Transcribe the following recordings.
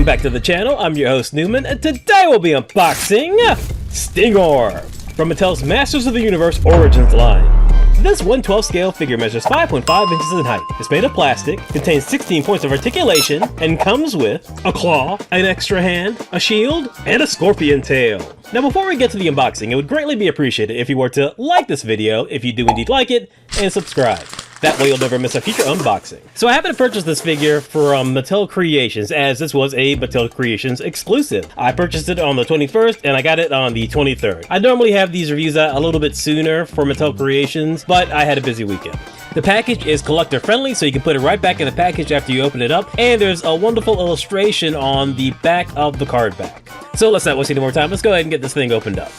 back to the channel. I'm your host Newman, and today we'll be unboxing Stingor from Mattel's Masters of the Universe Origins line. This 1/12 scale figure measures 5.5 inches in height. It's made of plastic, contains 16 points of articulation, and comes with a claw, an extra hand, a shield, and a scorpion tail. Now before we get to the unboxing, it would greatly be appreciated if you were to like this video, if you do indeed like it, and subscribe. That way you'll never miss a future unboxing. So I happened to purchase this figure from Mattel Creations, as this was a Mattel Creations exclusive. I purchased it on the 21st and I got it on the 23rd. I normally have these reviews out a little bit sooner for Mattel Creations, but I had a busy weekend. The package is collector friendly, so you can put it right back in the package after you open it up, and there's a wonderful illustration on the back of the card back. So let's not waste any more time, let's go ahead and get this thing opened up.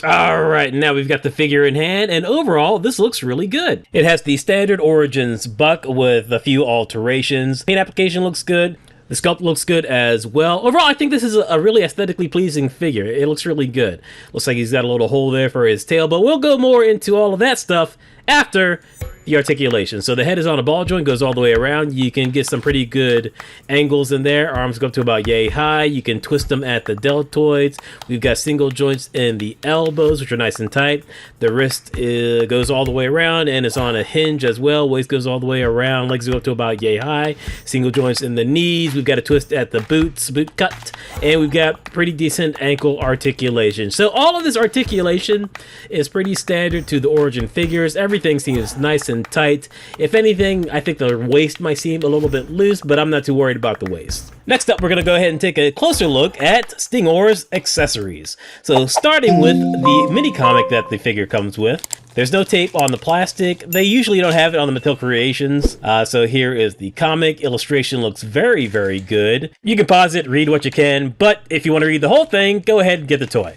Alright, now we've got the figure in hand, and overall, this looks really good. It has the standard Origins buck with a few alterations. Paint application looks good. The sculpt looks good as well. Overall, I think this is a really aesthetically pleasing figure. It looks really good. Looks like he's got a little hole there for his tail, but we'll go more into all of that stuff after the articulation. So the head is on a ball joint, goes all the way around. You can get some pretty good angles in there. Arms go up to about yay high. You can twist them at the deltoids. We've got single joints in the elbows, which are nice and tight. The wrist goes all the way around and it's on a hinge as well. Waist goes all the way around. Legs go up to about yay high. Single joints in the knees. We've got a twist at the boots, boot cut, and we've got pretty decent ankle articulation. So all of this articulation is pretty standard to the Origin figures. Everything seems nice and tight. If anything, I think the waist might seem a little bit loose, but I'm not too worried about the waist. Next up, we're going to go ahead and take a closer look at Stingor's accessories. So starting with the mini comic that the figure comes with. There's no tape on the plastic. They usually don't have it on the Mattel Creations. So here is the comic. Illustration looks very, very good. You can pause it, read what you can, but if you want to read the whole thing, go ahead and get the toy.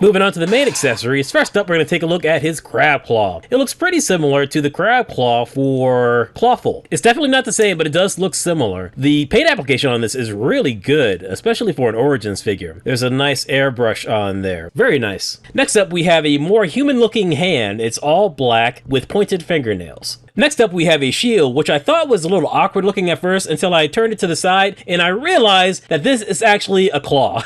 Moving on to the main accessories, first up we're going to take a look at his crab claw. It looks pretty similar to the crab claw for Clawful. It's definitely not the same, but it does look similar. The paint application on this is really good, especially for an Origins figure. There's a nice airbrush on there. Very nice. Next up we have a more human looking hand. It's all black with pointed fingernails. Next up we have a shield, which I thought was a little awkward looking at first until I turned it to the side and I realized that this is actually a claw.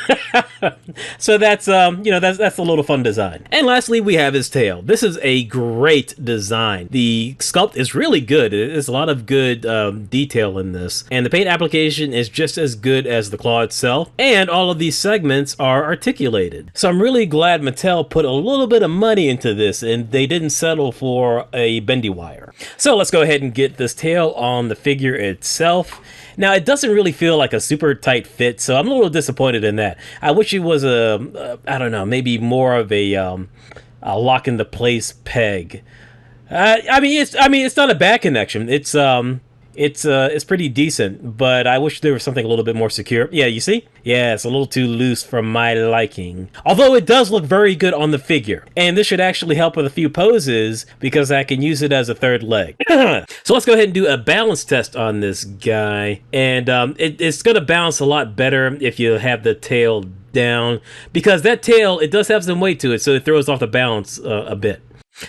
So that's, that's a little fun design. And lastly, we have his tail. This is a great design. The sculpt is really good. There's a lot of good detail in this. And the paint application is just as good as the claw itself. And all of these segments are articulated. So I'm really glad Mattel put a little bit of money into this and they didn't settle for a bendy wire. So let's go ahead and get this tail on the figure itself. Now, it doesn't really feel like a super tight fit, so I'm a little disappointed in that. I wish it was I don't know, maybe more of a lock into place peg. I mean, it's not a bad connection. It's pretty decent, but I wish there was something a little bit more secure. Yeah, you see? Yeah, it's a little too loose for my liking. Although it does look very good on the figure. And this should actually help with a few poses because I can use it as a third leg. So let's go ahead and do a balance test on this guy. And it's going to balance a lot better if you have the tail down. Because that tail, it does have some weight to it, so it throws off the balance a bit.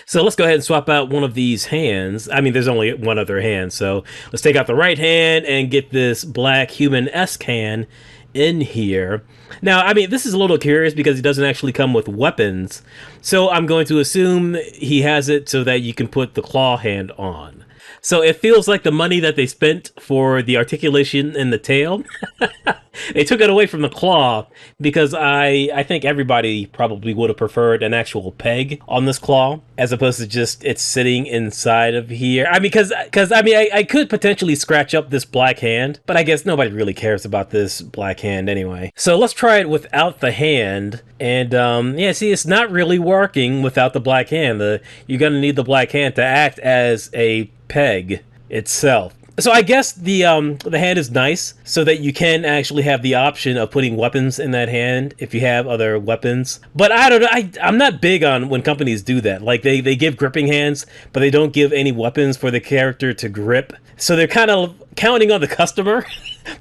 So let's go ahead and swap out one of these hands. I mean, there's only one other hand, so let's take out the right hand and get this black human-esque hand in here. Now, I mean, this is a little curious because he doesn't actually come with weapons, so I'm going to assume he has it so that you can put the claw hand on. So it feels like the money that they spent for the articulation in the tail, they took it away from the claw because I think everybody probably would have preferred an actual peg on this claw as opposed to just it's sitting inside of here. I mean, because I could potentially scratch up this black hand, but I guess nobody really cares about this black hand anyway. So let's try it without the hand. And yeah, see, it's not really working without the black hand. You're going to need the black hand to act as a peg itself. So I guess the hand is nice so that you can actually have the option of putting weapons in that hand if you have other weapons. But I don't know, I'm not big on when companies do that. Like they give gripping hands, but they don't give any weapons for the character to grip. So they're kind of counting on the customer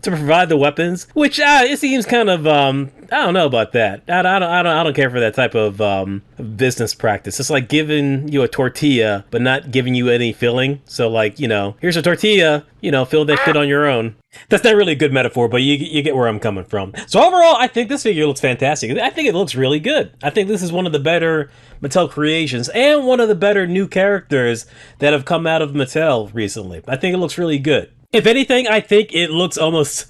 to provide the weapons, which it seems kind of I don't know about that. I don't care for that type of business practice. It's like giving you a tortilla, but not giving you any filling. So like, you know, here's a tortilla, you know, fill that shit on your own. That's not really a good metaphor, but you get where I'm coming from. So overall, I think this figure looks fantastic. I think it looks really good. I think this is one of the better Mattel creations and one of the better new characters that have come out of Mattel recently. I think it looks really good. If anything, I think it looks almost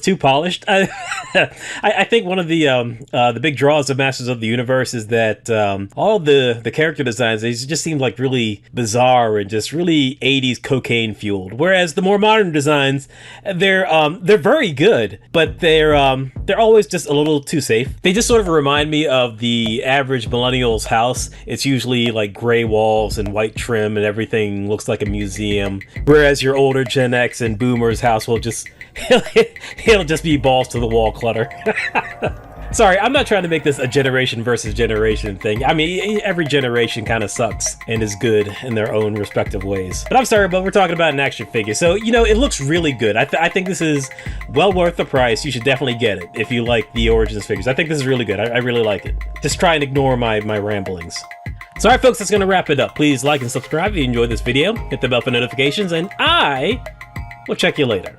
too polished. I think one of the big draws of Masters of the Universe is that all the character designs, they just seem like really bizarre and just really 80s cocaine fueled. Whereas the more modern designs, they're very good, but they're always just a little too safe. They just sort of remind me of the average millennial's house. It's usually like gray walls and white trim and everything looks like a museum. Whereas your older Gen X and Boomers house will just it'll just be balls to the wall clutter. Sorry, I'm not trying to make this a generation versus generation thing. I mean, every generation kind of sucks and is good in their own respective ways. But I'm sorry, but we're talking about an action figure. So, you know, it looks really good. I think this is well worth the price. You should definitely get it if you like the Origins figures. I think this is really good. I really like it. Just try and ignore my ramblings. So alright folks, that's going to wrap it up. Please like and subscribe if you enjoyed this video. Hit the bell for notifications, and I will check you later.